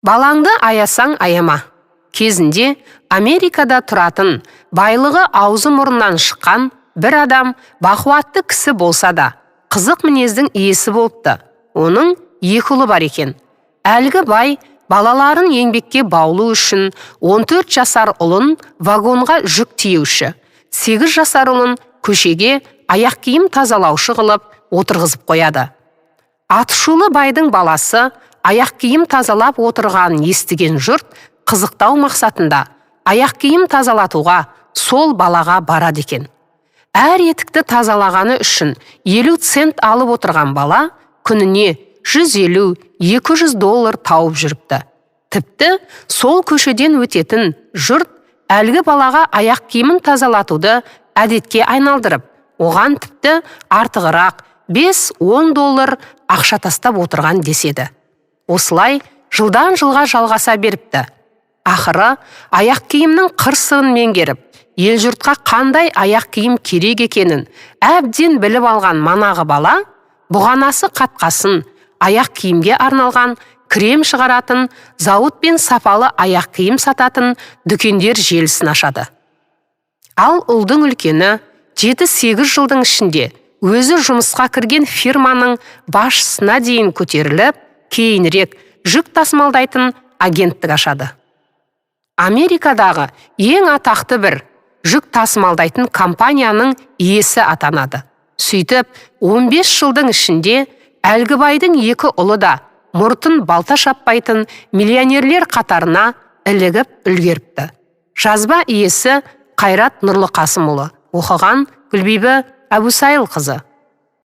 Балаңды аясаң аяма. Кезінде Америкада тұратын, байлығы аузы мұрнынан шыққан бір адам бақуатты кісі болса да, қызық мінездің иесі болыпты. Оның 2 ұлы бар екен. Әлгі бай балаларын еңбекке баулу үшін 14 жасар ұлын вагонға жүк тиеуші, 8 жасар ұлын көшеге аяқ киім тазалаушы қылып отырғызып қояды. Атышулы байдың баласы аяқ киім тазалап отырғанын естіген жұрт қызықтау мақсатында аяқ киім тазалатуға сол балаға барады екен. Әр етікті тазалағаны үшін 50 цент алып отырған бала күніне $150-200 тауып жүріпті. Тіпті сол көшеден өтетін жұрт әлгі балаға аяқ киімін тазалатуды әдетке айналдырып, оған тіпті артығырақ $5-10 ақша тастап отырған деседі. Осылай жылдан жылға жалғаса беріпті. Ақыры аяқ киімнің қыр-сырын меңгеріп, ел жұртқа қандай аяқ киім керек екенін әбден біліп алған манағы бала, бұғанасы қатқасын аяқ киімге арналған крем шығаратын, зауыт пен сапалы аяқ киім сататын дүкендер желісін ашады. Ал ұлдың үлкені 7-8 жылдың ішінде өзі жұмысқа кірген фирманың басшысына дейін көтеріліп, кейінірек жүк тасымалдайтын агенттік ашады. Америкадағы ең атақты бір жүк тасымалдайтын компанияның иесі атанады. Сөйтіп, 15 жылдың ішінде әлгі байдың 2 ұлы да мұртын балта шаппайтын миллионерлер қатарына ілігіп үлгеріпті. Жазба иесі Қайрат Нұрлы Қасымұлы, оқыған Гүлбибі Әбусайыл қызы.